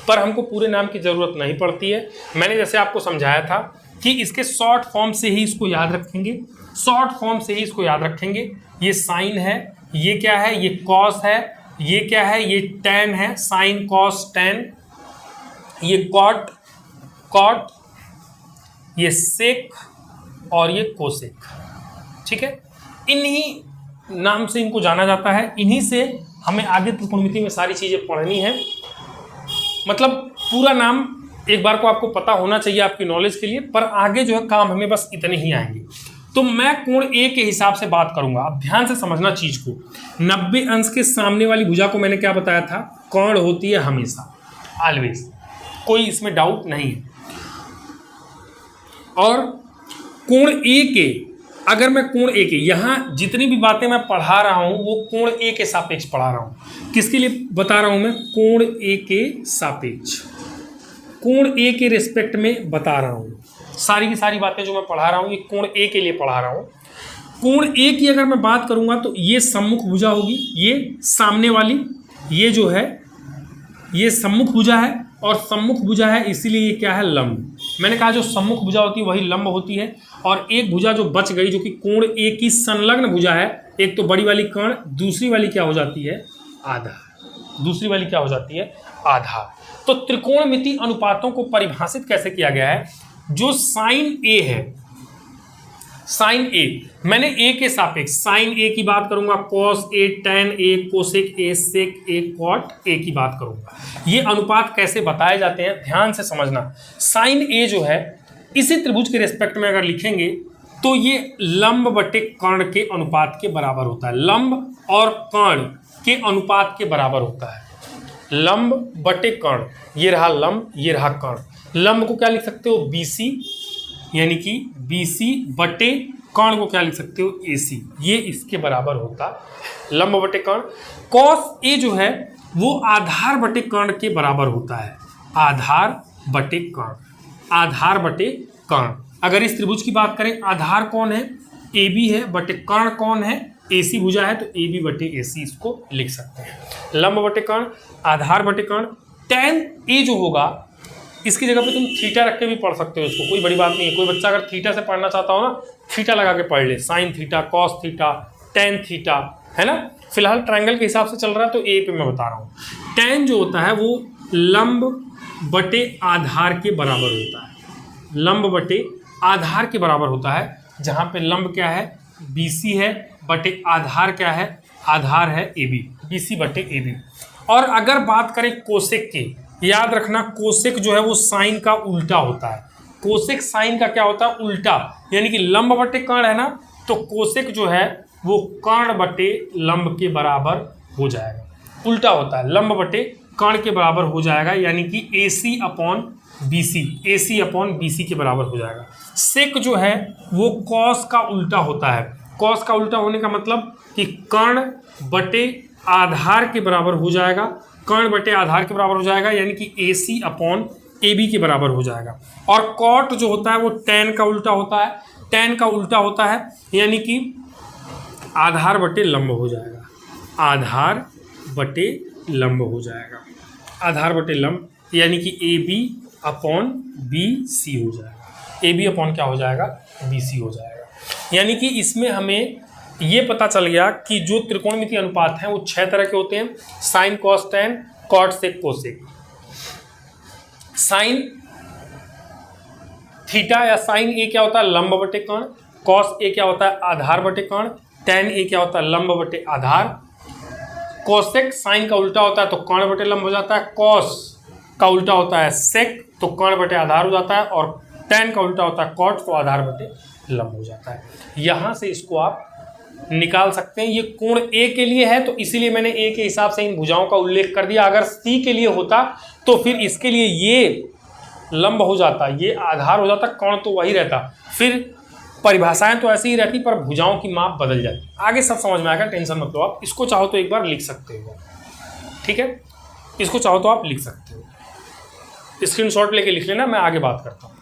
पर हमको पूरे नाम की जरूरत नहीं पड़ती है। मैंने जैसे आपको समझाया था कि इसके शॉर्ट फॉर्म से ही इसको याद रखेंगे, शॉर्ट फॉर्म से ही इसको याद रखेंगे। ये साइन है, ये क्या है, ये कॉस है, ये क्या है, ये टैन है, साइन कॉस टैन, ये कॉट, कॉट, ये सेक और ये कोसेक, ठीक है। इन्हीं नाम से इनको जाना जाता है। इन्हीं से हमें आगे त्रिकोणमिति में सारी चीज़ें पढ़नी है। मतलब पूरा नाम एक बार को आपको पता होना चाहिए आपकी नॉलेज के लिए, पर आगे जो है काम हमें बस इतने ही आएंगे। तो मैं कोण ए के हिसाब से बात करूंगा। अब ध्यान से समझना चीज को। 90 अंश के सामने वाली भुजा को मैंने क्या बताया था, कर्ण होती है हमेशा, ऑलवेज, कोई इसमें डाउट नहीं है। और कोण ए के, अगर मैं कोण ए के, यहाँ जितनी भी बातें मैं पढ़ा रहा हूं वो कोण ए के सापेक्ष पढ़ा रहा हूं। किसके लिए बता रहा हूं मैं, कोण ए के सापेक्ष, कोण ए के रिस्पेक्ट में बता रहा हूं। सारी की सारी बातें जो मैं पढ़ा रहा हूं ये कोण ए के लिए पढ़ा रहा हूं। कोण ए की अगर मैं बात करूंगा तो ये सम्मुख भुजा होगी, ये सामने वाली, ये जो है ये सम्मुख भुजा है, और सम्मुख भुजा है इसीलिए ये क्या है, लंब। मैंने कहा जो सम्मुख भुजा होती है वही लंब होती है। और एक भुजा जो बच गई जो कि कोण ए की संलग्न भुजा है, एक तो बड़ी वाली कर्ण, दूसरी वाली क्या हो जाती है, आधार। दूसरी वाली क्या हो जाती है, आधार। तो त्रिकोणमिति अनुपातों को परिभाषित कैसे किया गया है, जो साइन ए है, साइन ए, मैंने ए के सापेक्ष साइन ए की बात करूंगा, cos A, tan A, cosec A, sec A, cot A की बात करूंगा। ये अनुपात कैसे बताए जाते हैं ध्यान से समझना। साइन ए जो है इसी त्रिभुज के रेस्पेक्ट में अगर लिखेंगे तो ये लंब बटे कर्ण के अनुपात के बराबर होता है। लंब और कर्ण के अनुपात के बराबर होता है, लंब बटे कर्ण। ये रहा लंब, ये रहा कर्ण। लंब को क्या लिख सकते हो, BC, यानी कि BC बटे कर्ण को क्या लिख सकते हो, AC। ये इसके बराबर होता है, लंब बटे कर्ण। कॉस ए जो है वो आधार बटे कर्ण के बराबर होता है, आधार बटे कर्ण, आधार बटे कर्ण। अगर इस त्रिभुज की बात करें, आधार कौन है, AB है, बटे कर्ण कौन है, AC भुजा है, तो AB बटे AC इसको लिख सकते हैं। लंब बटे कर्ण, आधार बटे कर्ण। टैन ए जो होगा इसकी जगह पे तुम थीटा रख के भी पढ़ सकते हो इसको, कोई बड़ी बात नहीं है। कोई बच्चा अगर थीटा से पढ़ना चाहता हो ना, थीटा लगा के पढ़ ले, sine theta, cos theta, tan theta, है ना। फिलहाल ट्रायंगल के हिसाब से चल रहा है तो ए पे मैं बता रहा हूँ। टैन जो होता है वो लंब बटे आधार के बराबर होता है, लंब बटे आधार के बराबर होता है, जहाँ पे लंब क्या है, BC है, बटे आधार क्या है, आधार है AB, BC बटे AB। और अगर बात करें कोसेक की, याद रखना कोसेक जो है वो साइन का उल्टा होता है। कोसेक साइन का क्या होता है, उल्टा, यानी कि लंब बटे कर्ण है ना, तो कोसेक जो है वो कर्ण बटे लंब के बराबर हो जाएगा, उल्टा होता है, लंब बटे कर्ण के बराबर हो जाएगा, यानी कि AC upon BC, AC upon BC के बराबर हो जाएगा। सेक जो है वो कॉस का उल्टा होता है। कॉस का उल्टा होने का मतलब कि कर्ण बटे आधार के बराबर हो जाएगा, कर्ण बटे आधार के बराबर हो जाएगा, यानी कि AC अपॉन AB के बराबर हो जाएगा। और कॉट जो होता है वो टैन का उल्टा होता है, टैन का उल्टा होता है, यानी कि आधार बटे लंब हो जाएगा, आधार बटे लंब हो जाएगा, आधार बटे लंब, यानी कि AB अपॉन BC हो जाएगा, AB अपॉन क्या हो जाएगा, BC हो जाएगा। यानी कि इसमें हमें ये पता चल गया कि जो त्रिकोणमिति अनुपात हैं वो 6 तरह के होते हैं, sign, cos, tan, cot, sec, cosec. Sine theta या साइन ए क्या होता है, लंब बटे कर्ण। कॉस ए क्या होता है, आधार बटे कर्ण। टैन ए क्या होता है, लंब बटे आधार। कोसेक साइन का उल्टा होता है तो कर्ण बटे लंब हो जाता है। कॉस का उल्टा होता है सेक तो कर्ण बटे आधार हो जाता है, और टैन का उल्टा होता है कॉट तो आधार बटे लंब हो जाता है। यहाँ से इसको आप निकाल सकते हैं। ये कोण ए के लिए है तो इसीलिए मैंने ए के हिसाब से इन भुजाओं का उल्लेख कर दिया। अगर सी के लिए होता तो फिर इसके लिए ये लंब हो जाता, ये आधार हो जाता, कर्ण तो वही रहता। फिर परिभाषाएं तो ऐसी ही रहती पर भुजाओं की माप बदल जाती। आगे सब समझ में आएगा, टेंशन मत लो आप। इसको चाहो तो एक बार लिख सकते हो, ठीक है, इसको चाहो तो आप लिख सकते हो, स्क्रीनशॉट लेके लिख लेना, मैं आगे बात करता हूँ।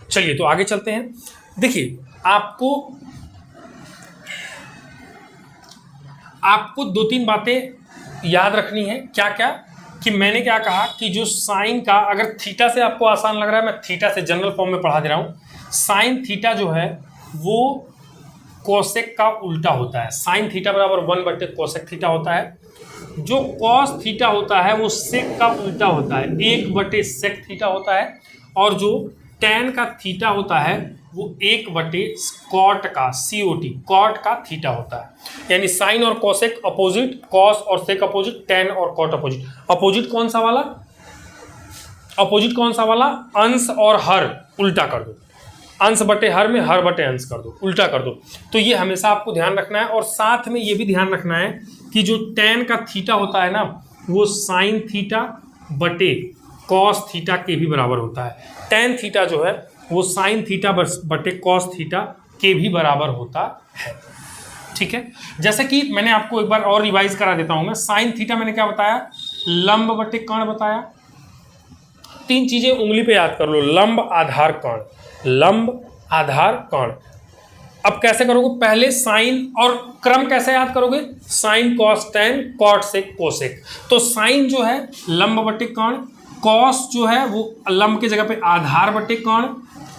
चलिए तो आगे चलते हैं। देखिए आपको 2-3 बातें याद रखनी है। क्या क्या कि मैंने क्या कहा कि जो साइन का, अगर थीटा से आपको आसान लग रहा है मैं थीटा से जनरल फॉर्म में पढ़ा दे रहा हूँ। साइन थीटा जो है वो कोसेक का उल्टा होता है। साइन थीटा बराबर 1 बटे कोसेक थीटा होता है। जो कॉस थीटा होता है वो सेक का उल्टा होता है, 1/सेक थीटा होता है, और जो टैन का थीटा होता है वो 1/कॉट का COT कॉट का थीटा होता है। यानी साइन और कोसेक अपोजिट, कॉस और सेक अपोजिट, टैन और कॉट अपोजिट। अपोजिट कौन सा वाला? अपोजिट कौन सा वाला? अंश और हर उल्टा कर दो, अंश बटे हर में हर बटे अंश कर दो, उल्टा कर दो। तो ये हमेशा आपको ध्यान रखना है, और साथ में ये भी ध्यान रखना है कि जो टैन का थीटा होता है ना वो साइन थीटा बटे कॉस थीटा के भी बराबर होता है। टैन थीटा जो है वो साइन थीटा बटे कॉस थीटा के भी बराबर होता है। ठीक है, जैसे कि मैंने आपको एक बार और रिवाइज करा देता हूं मैं। साइन थीटा मैंने क्या बताया? लंब बटे कर्ण बताया। 3 चीजें उंगली पे याद कर लो, लंब आधार कर्ण, लंब आधार कर्ण। अब कैसे करोगे? पहले साइन, और क्रम कैसे याद करोगे? Sine cos tan, cot sec cosec. तो साइन जो है लंब बटे कर्ण, कॉस जो है वो लंब के जगह पे आधार बटे कर्ण,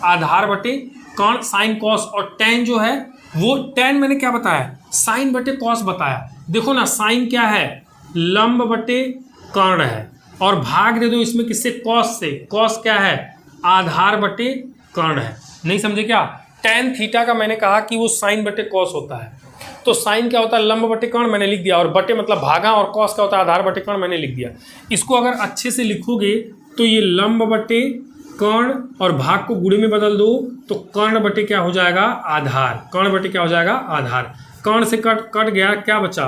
आधार बटे कर्ण साइन कॉस, और टैन जो है वो टैन मैंने क्या बताया? साइन बटे कॉस बताया। देखो ना, साइन क्या है? लंब बटे कर्ण है, और भाग दे दो इसमें किससे? कॉस से। कॉस क्या है? आधार बटे कर्ण है। नहीं समझे क्या? टैन थीटा का मैंने कहा कि वो साइन बटे कॉस होता है। तो साइन क्या होता है? लंब बटे कर्ण, मैंने लिख दिया, और बटे मतलब भागा, और कॉस क्या होता है? आधार बटे कर्ण, मैंने लिख दिया। इसको अगर अच्छे से लिखोगे तो ये लंब बटे कर्ण और भाग को गुणे में बदल दो तो कर्ण बटे क्या हो जाएगा? आधार। कर्ण बटे क्या हो जाएगा? आधार। कर्ण से कट गया, क्या बचा?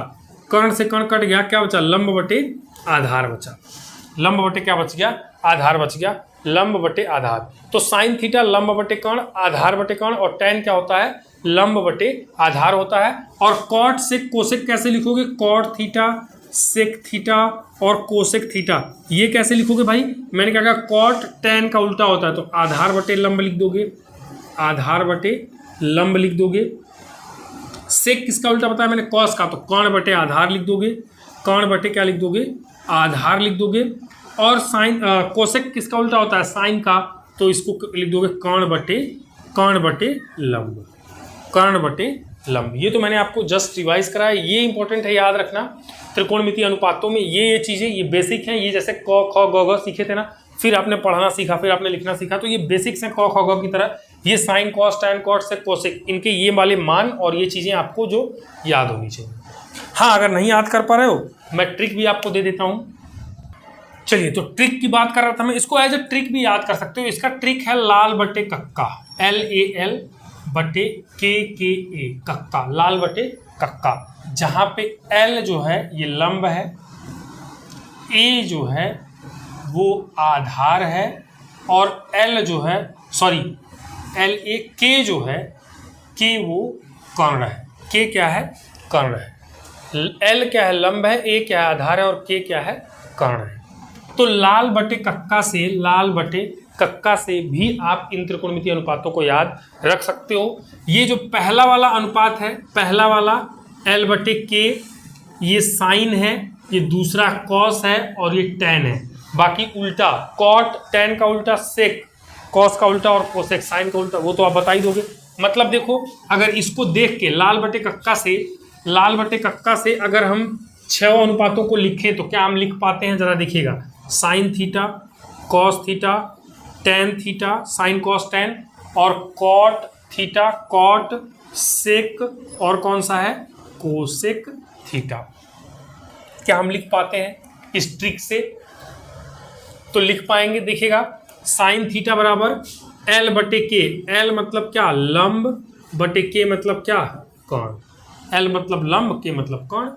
कर्ण से कर्ण कट गया, क्या बचा? लंब बटे आधार बचा। लंब बटे क्या बच गया? आधार बच गया, लंब बटे आधार। तो साइन थीटा लंब बटे कर्ण, आधार बटे कर्ण, और टैन क्या होता है? लंब बटे आधार होता है। और कॉट सेक कोसेक कैसे लिखोगे? कॉट थीटा सेक थीटा और कोसेक थीटा, ये कैसे लिखोगे भाई? मैंने क्या कहा? कॉट टैन का उल्टा होता है, तो आधार बटे लंब लिख दोगे, आधार बटे लंब लिख दोगे। सेक किसका उल्टा बताया मैंने? कॉस का, तो कर्ण बटे आधार लिख दोगे, कर्ण बटे क्या लिख दोगे? आधार लिख दोगे। और साइन कोसेक किसका उल्टा होता है? साइन का, तो इसको लिख दोगे कर्ण बटे लंब, कर्ण बटे लंब। ये तो मैंने आपको जस्ट रिवाइज करा है, ये इंपॉर्टेंट है, याद रखना। त्रिकोणमितीय अनुपातों में ये चीज़ें, ये बेसिक हैं। ये जैसे क ख ग घ सीखे थे ना, फिर आपने पढ़ना सीखा, फिर आपने लिखना सीखा, तो ये बेसिक्स हैं क ख ग की तरह। ये sine cos tan cot sec cosec, इनके ये वाले मान और ये चीज़ें आपको जो याद होनी चाहिए। हाँ, अगर नहीं याद कर पा रहे हो, मैं ट्रिक भी आपको दे देता हूँ। चलिए, तो ट्रिक की बात कर रहा था मैं, इसको एज ए ट्रिक भी याद कर सकते हो। इसका ट्रिक है लाल बटे कक्का, LAL बटे KKA, कक्का, लाल बटे कक्का। जहाँ पे L जो है ये लंब है, A जो है वो आधार है, और L जो है, सॉरी LA, K जो है, K वो कर्ण है। K क्या है? कर्ण है। L क्या है? लंब है, A क्या है? आधार है, और K क्या है? कर्ण है। तो लाल बटे कक्का से, लाल बटे कक्का से भी आप इन त्रिकोणमितीय अनुपातों को याद रख सकते हो। ये जो पहला वाला अनुपात है, पहला वाला L बटे K, ये साइन है, ये दूसरा कॉस है, और ये टैन है। बाकी उल्टा, कॉट टैन का उल्टा सेक, कॉस का उल्टा, और कोसेक साइन का उल्टा, वो तो आप बता ही दोगे। मतलब देखो, अगर इसको देख के लाल बटे कक्का से अगर हम 6 अनुपातों को लिखें तो क्या हम लिख पाते हैं? जरा देखिएगा, sine theta cos theta tan theta sine cos tan, और कॉट थीटा कॉट सेक, और कौन सा है? Cosec theta. क्या हम लिख पाते हैं इस ट्रिक से? तो लिख पाएंगे। देखिएगा, साइन थीटा बराबर L बटे K, L मतलब क्या? लंब, बटे K मतलब क्या? कर्ण। L मतलब लंब, K मतलब कर्ण।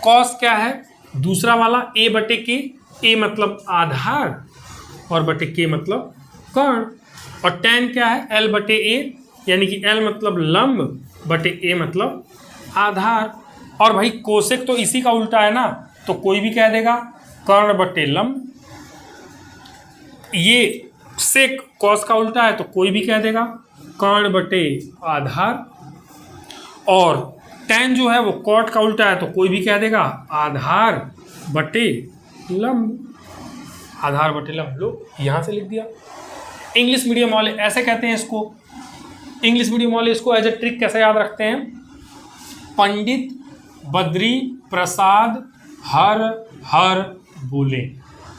कॉस क्या है? दूसरा वाला A बटे K, A मतलब आधार, और बटे K मतलब कर्ण। और टैन क्या है? L बटे A, यानी कि L मतलब लंब, बटे A मतलब आधार। और भाई कोसेक तो इसी का उल्टा है ना, तो कोई भी कह देगा कर्ण बटे लंब। ये सेक कॉस का उल्टा है, तो कोई भी कह देगा कर्ण बटे आधार। और टैन जो है वो कॉट का उल्टा है, तो कोई भी कह देगा आधार बटे लंब, आधार बटे लंब। लो, यहाँ से लिख दिया। इंग्लिश मीडियम वाले ऐसे कहते हैं इसको, इंग्लिश मीडियम वाले इसको एज ए ट्रिक कैसे याद रखते हैं? पंडित बद्री प्रसाद हर हर बोले।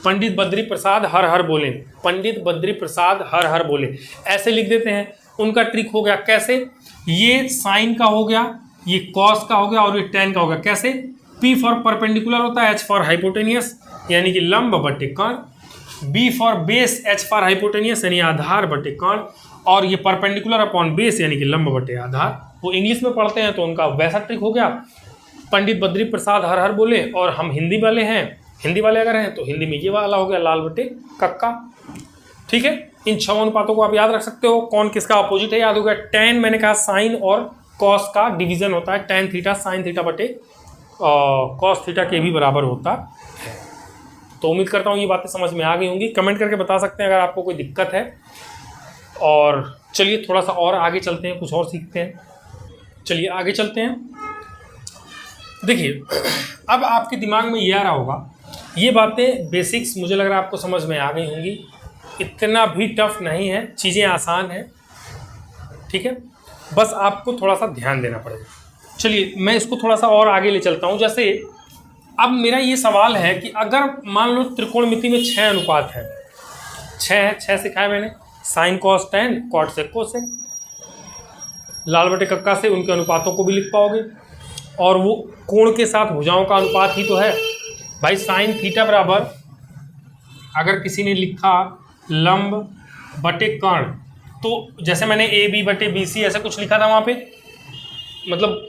पंडित बद्री प्रसाद हर हर बोले, पंडित बद्री प्रसाद हर हर बोले, ऐसे लिख देते हैं। उनका ट्रिक हो गया कैसे, ये साइन का हो गया, ये कॉस का हो गया और ये टेन का हो गया। कैसे, P फॉर परपेंडिकुलर होता है, H फॉर हाइपोटेनियस यानी कि लंब बटे कर्ण, B for base, H for hypotenuse यानी आधार बटे कर्ण, और ये परपेंडिकुलर अपॉन बेस यानी कि लंब बटे आधार। वो इंग्लिश में पढ़ते हैं तो उनका वैसा ट्रिक हो गया। पंडित बद्री प्रसाद हर हर बोले, और हम हिंदी वाले हैं, हिंदी वाले अगर हैं तो हिंदी में ये वाला हो गया लाल बटे कक्का। ठीक है, इन 6 अनुपातों को आप याद रख सकते हो। कौन किसका अपोजिट है याद हो गया। टेन मैंने कहा साइन और कॉस का डिवीजन होता है, टेन थीटा साइन थीटा बटे कॉस थीटा के भी बराबर होता है। तो उम्मीद करता हूँ ये बातें समझ में आ गई होंगी। कमेंट करके बता सकते हैं अगर आपको कोई दिक्कत है। और चलिए थोड़ा सा और आगे चलते हैं, कुछ और सीखते हैं। चलिए आगे चलते हैं। देखिए अब आपके दिमाग में ये आ रहा होगा, ये बातें बेसिक्स मुझे लग रहा है आपको समझ में आ गई होंगी। इतना भी टफ नहीं है, चीज़ें आसान हैं। ठीक है, बस आपको थोड़ा सा ध्यान देना पड़ेगा। चलिए मैं इसको थोड़ा सा और आगे ले चलता हूँ। जैसे अब मेरा ये सवाल है कि अगर मान लो त्रिकोणमिति में 6 अनुपात है, 6 सिखाया मैंने, sine cos tan cot sec cosec, लाल बटे कक्का से उनके अनुपातों को भी लिख पाओगे। और वो कोण के साथ भुजाओं का अनुपात ही तो है भाई। साइन थीटा बराबर, अगर किसी ने लिखा लंब बटे कर्ण, तो जैसे मैंने ए बी बटे बी सी ऐसा कुछ लिखा था वहाँ पे, मतलब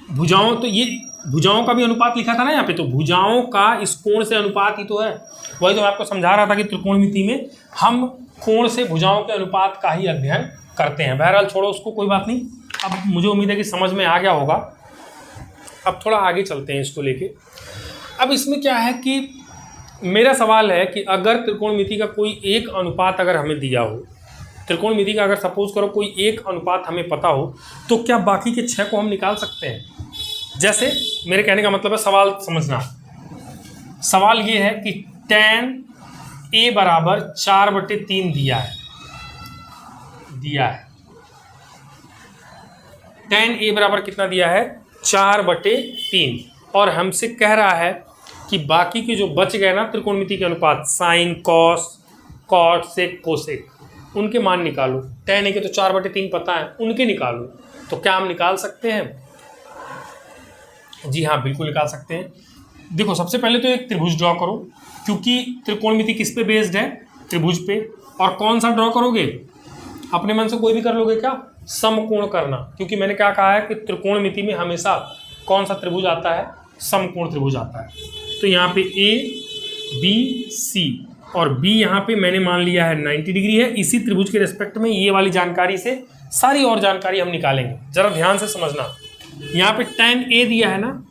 भुजाओं, तो ये भुजाओं का भी अनुपात लिखा था ना यहाँ पे, तो भुजाओं का इस कोण से अनुपात ही तो है। वही तो मैं आपको समझा रहा था कि त्रिकोणमिति में हम कोण से भुजाओं के अनुपात का ही अध्ययन करते हैं। बहरहाल छोड़ो उसको, कोई बात नहीं। अब मुझे उम्मीद है कि समझ में आ गया होगा। अब थोड़ा आगे चलते हैं इसको लेके। अब इसमें क्या है कि मेरा सवाल है कि अगर त्रिकोणमिति का कोई एक अनुपात अगर हमें दिया हो, त्रिकोणमिति का अगर सपोज करो कोई एक अनुपात हमें पता हो, तो क्या बाकी के 6 को हम निकाल सकते हैं। जैसे मेरे कहने का मतलब है, सवाल समझना, सवाल ये है कि tan a बराबर 4/3 दिया है tan a बराबर कितना दिया है, 4/3, और हमसे कह रहा है कि बाकी के जो बच गए ना त्रिकोणमिति के अनुपात, sine cos cot sec cosec, उनके मान निकालो। tan a के तो 4/3 पता है, उनके निकालो। तो क्या हम निकाल सकते हैं? जी हाँ, बिल्कुल निकाल सकते हैं। देखो सबसे पहले तो एक त्रिभुज ड्रॉ करो, क्योंकि त्रिकोणमिति किस पे बेस्ड है, त्रिभुज पे। और कौन सा ड्रॉ करोगे, अपने मन से कोई भी कर लोगे क्या, समकोण करना, क्योंकि मैंने क्या कहा है कि त्रिकोणमिति में हमेशा कौन सा त्रिभुज आता है, समकोण त्रिभुज आता है। तो यहाँ पे A B C और B यहाँ पे मैंने मान लिया है 90 डिग्री है। इसी त्रिभुज के रिस्पेक्ट में ये वाली जानकारी से सारी और जानकारी हम निकालेंगे। जरा ध्यान से समझना, यहाँ पे tan A दिया है ना,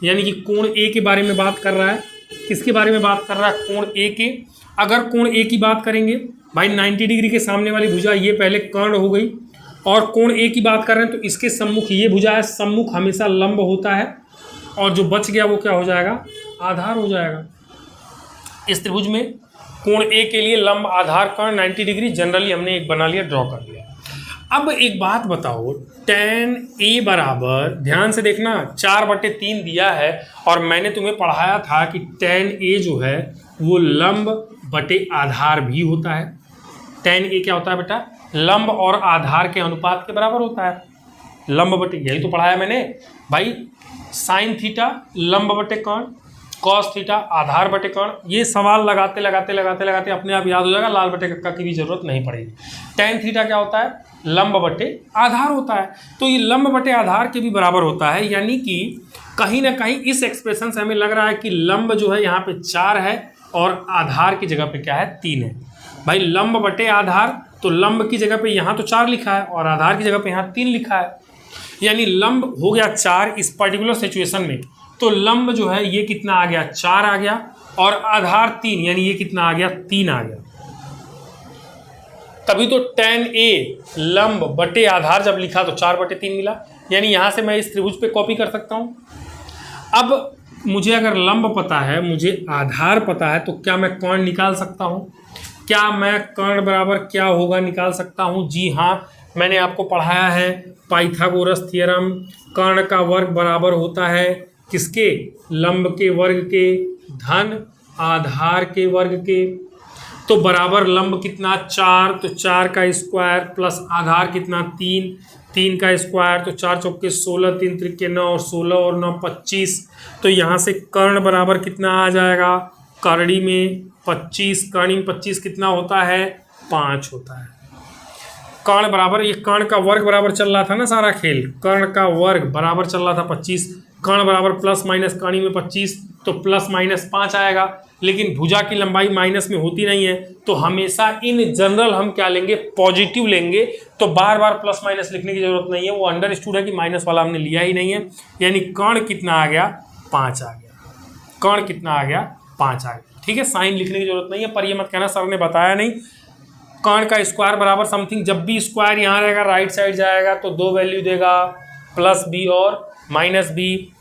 यानी कि कोण A के बारे में बात कर रहा है। किसके बारे में बात कर रहा है, कोण A के। अगर कोण A की बात करेंगे भाई, 90 डिग्री के सामने वाली भुजा ये पहले कर्ण हो गई, और कोण A की बात कर रहे हैं तो इसके सम्मुख ये भुजा है। सम्मुख हमेशा लंब होता है, और जो बच गया वो क्या हो जाएगा, आधार हो जाएगा। इस त्रिभुज में कोण A के लिए लंब आधार कर्ण 90 डिग्री जनरली हमने एक बना लिया, ड्रॉ कर लिया। अब एक बात बताओ, tan A बराबर, ध्यान से देखना, 4/3 दिया है, और मैंने तुम्हें पढ़ाया था कि tan A जो है वो लंब बटे आधार भी होता है। tan A क्या होता है बेटा, लंब और आधार के अनुपात के बराबर होता है। लंब बटे, यही तो पढ़ाया मैंने भाई, साइन थीटा लंब बटे कर्ण, कॉस थीटा आधार बटे कर्ण। ये सवाल लगाते लगाते लगाते लगाते अपने आप याद हो जाएगा, लाल बटे कक्का की भी जरूरत नहीं पड़ेगी। tan थीटा क्या होता है, लंब बटे आधार होता है। तो ये लंब बटे आधार के भी बराबर होता है, यानी कि कहीं ना कहीं इस एक्सप्रेशन से हमें लग रहा है कि लंब जो है यहाँ पे 4 है और आधार की जगह पे क्या है, 3 है। भाई लंब बटे आधार, तो लंब की जगह पे यहाँ तो 4 लिखा है और आधार की जगह पे यहाँ 3 लिखा है, यानी लंब हो गया 4 इस पर्टिकुलर सिचुएशन में। तो लंब जो है ये कितना आ गया, 4 आ गया, और आधार 3, यानी ये कितना आ गया, 3 आ गया। तभी तो tan A लंब बटे आधार जब लिखा तो 4/3 मिला, यानी यहाँ से मैं इस त्रिभुज पे कॉपी कर सकता हूँ। अब मुझे अगर लंब पता है, मुझे आधार पता है, तो क्या मैं कर्ण निकाल सकता हूँ? क्या मैं कर्ण बराबर क्या होगा निकाल सकता हूँ? जी हाँ, मैंने आपको पढ़ाया है पाइथागोरस थ्योरम, कर्ण का वर्ग बराबर होता है किसके, लंब के वर्ग के धन आधार के वर्ग के। तो बराबर लंब कितना 4, तो 4 का स्क्वायर प्लस आधार कितना 3, 3 का स्क्वायर, तो 4 चौके 16, 3 त्रिके 9 और 16 और 9 25। तो यहाँ से कर्ण बराबर कितना आ जाएगा, करड़ी में 25, करणी में 25 कितना होता है 5 होता है। कर्ण बराबर, ये कर्ण का वर्ग बराबर चल रहा था ना सारा खेल, कर्ण का वर्ग बराबर चल रहा था 25, कर्ण बराबर प्लस माइनस करणी में 25, तो प्लस माइनस 5 आएगा। लेकिन भुजा की लंबाई माइनस में होती नहीं है, तो हमेशा इन जनरल हम क्या लेंगे, पॉजिटिव लेंगे। तो बार बार प्लस माइनस लिखने की जरूरत नहीं है, वो अंडरस्टूड है कि माइनस वाला हमने लिया ही नहीं है। यानी कर्ण कितना आ गया 5 आ गया, कर्ण कितना आ गया 5 आ गया। ठीक है, साइन लिखने की जरूरत नहीं है, पर ये मत कहना सर ने बताया नहीं। कर्ण का स्क्वायर बराबर समथिंग, जब भी स्क्वायर यहाँ रहेगा राइट साइड जाएगा तो 2 वैल्यू देगा, प्लस बी और माइनस बी।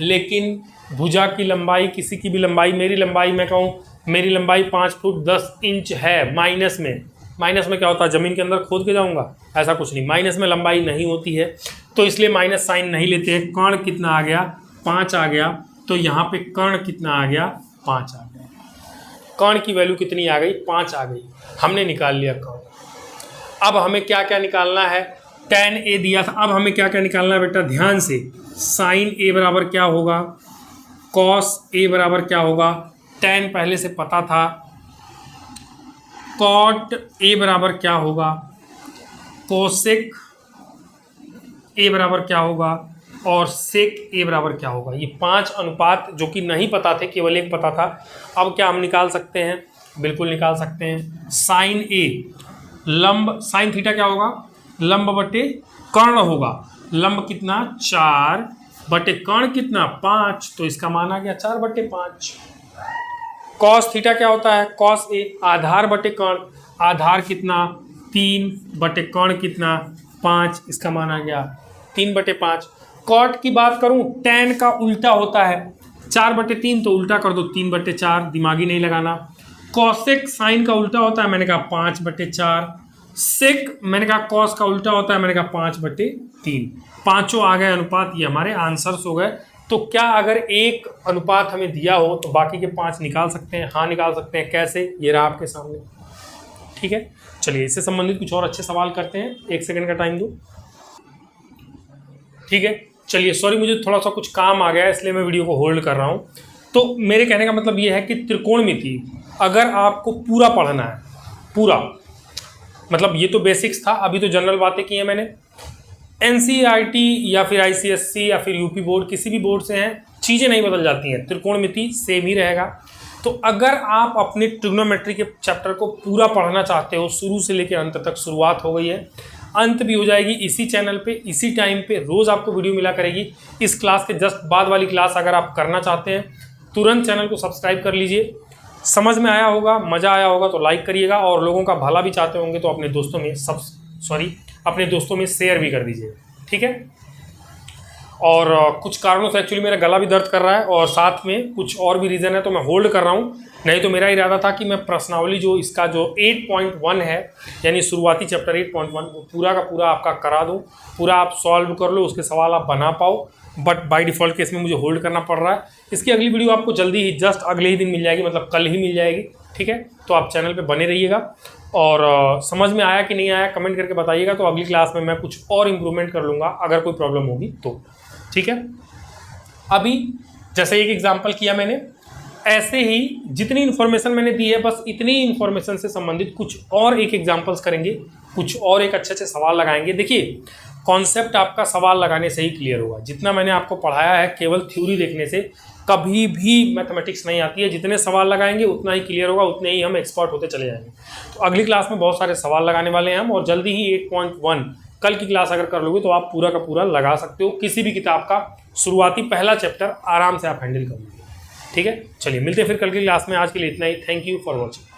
लेकिन भुजा की लंबाई, किसी की भी लंबाई, मेरी लंबाई मैं कहूँ मेरी लंबाई 5 फुट 10 इंच है, माइनस में क्या होता है, ज़मीन के अंदर खोद के जाऊँगा, ऐसा कुछ नहीं, माइनस में लंबाई नहीं होती है, तो इसलिए माइनस साइन नहीं लेते हैं। कर्ण कितना आ गया 5 आ गया, तो यहाँ पे कर्ण कितना आ गया 5 आ गया। कर्ण की वैल्यू कितनी आ गई 5 आ गई, हमने निकाल लिया कर्ण। अब हमें क्या क्या निकालना है, tan a दिया था, अब हमें क्या क्या निकालना है बेटा, ध्यान से। साइन a बराबर क्या होगा, कॉस a बराबर क्या होगा, tan पहले से पता था, कॉट a बराबर क्या होगा, कोसेक a बराबर क्या होगा, और सेक a बराबर क्या होगा। ये 5 अनुपात जो कि नहीं पता थे, केवल एक पता था, अब क्या हम निकाल सकते हैं, बिल्कुल निकाल सकते हैं। साइन a लंब, साइन थीटा क्या होगा, लंब बटे कर्ण होगा, लंब कितना 4 बटे कर्ण कितना 5, तो इसका मान आ गया 4 बटे 5। कॉस थीटा क्या होता है, कॉस a आधार बटे कर्ण, आधार कितना 3 बटे कर्ण कितना 5, इसका मान आ गया 3 बटे 5। कॉट की बात करूं, tan का उल्टा होता है 4 बटे 3, तो उल्टा कर दो 3 बटे 4, दिमागी नहीं लगाना। कॉसेक साइन का उल्टा होता है, मैंने कहा 5 बटे 4। सेक मैंने कहा कॉस का उल्टा होता है, मैंने कहा 5 बटे 3। पांचों आ गए अनुपात, ये हमारे आंसर्स हो गए। तो क्या अगर एक अनुपात हमें दिया हो तो बाकी के 5 निकाल सकते हैं, हाँ निकाल सकते हैं। कैसे, ये रहा आपके सामने। ठीक है, चलिए इससे संबंधित कुछ और अच्छे सवाल करते हैं, 1 सेकंड का टाइम दो। ठीक है, चलिए सॉरी मुझे थोड़ा सा कुछ काम आ गया इसलिए मैं वीडियो को होल्ड कर रहा हूँ। तो मेरे कहने का मतलब ये है कि त्रिकोणमिति अगर आपको पूरा पढ़ना है, पूरा मतलब ये तो बेसिक्स था, अभी तो जनरल बातें की हैं मैंने। NCERT या फिर ICSC या फिर यूपी बोर्ड, किसी भी बोर्ड से हैं, चीज़ें नहीं बदल जाती हैं, त्रिकोणमिति सेम ही रहेगा। तो अगर आप अपने ट्रिग्नोमेट्री के चैप्टर को पूरा पढ़ना चाहते हो, शुरू से लेकर अंत तक, शुरुआत हो गई है, अंत भी हो जाएगी इसी चैनल पे, इसी टाइम पे रोज़ आपको वीडियो मिला करेगी। इस क्लास के जस्ट बाद वाली क्लास अगर आप करना चाहते हैं, तुरंत चैनल को सब्सक्राइब कर लीजिए। समझ में आया होगा, मज़ा आया होगा तो लाइक करिएगा, और लोगों का भला भी चाहते होंगे तो अपने दोस्तों में अपने दोस्तों में शेयर भी कर दीजिए। ठीक है, और कुछ कारणों से एक्चुअली मेरा गला भी दर्द कर रहा है, और साथ में कुछ और भी रीज़न है, तो मैं होल्ड कर रहा हूँ। नहीं तो मेरा इरादा था कि मैं प्रश्नावली जो इसका जो 8.1 है, यानी शुरुआती चैप्टर 8.1, वो पूरा का पूरा आपका करा दूँ, पूरा आप सॉल्व कर लो, उसके सवाल आप बना पाओ। बट बाय डिफ़ॉल्ट केस में मुझे होल्ड करना पड़ रहा है। इसकी अगली वीडियो आपको जल्दी ही, जस्ट अगले ही दिन मिल जाएगी, मतलब कल ही मिल जाएगी। ठीक है, तो आप चैनल पे बने रहिएगा, और समझ में आया कि नहीं आया कमेंट करके बताइएगा, तो अगली क्लास में मैं कुछ और इम्प्रूवमेंट कर लूँगा अगर कोई प्रॉब्लम होगी तो। ठीक है, अभी जैसे एक एग्जाम्पल किया मैंने, ऐसे ही जितनी इन्फॉर्मेशन मैंने दी है, बस इतनी इन्फॉर्मेशन से संबंधित कुछ और एक एग्जाम्पल्स करेंगे, कुछ और एक अच्छे अच्छे सवाल लगाएंगे। देखिए, कॉन्सेप्ट आपका सवाल लगाने से ही क्लियर होगा। जितना मैंने आपको पढ़ाया है केवल थ्योरी देखने से कभी भी मैथमेटिक्स नहीं आती है। जितने सवाल लगाएंगे उतना ही क्लियर होगा, उतने ही हम एक्सपर्ट होते चले जाएंगे। तो अगली क्लास में बहुत सारे सवाल लगाने वाले हैं हम, और जल्दी ही 8.1 कल की क्लास अगर कर लोगे तो आप पूरा का पूरा लगा सकते हो। किसी भी किताब का शुरुआती पहला चैप्टर आराम से आप हैंडल कर लोगे। ठीक है, चलिए मिलते हैं फिर कल की क्लास में। आज के लिए इतना ही। Thank you for watching.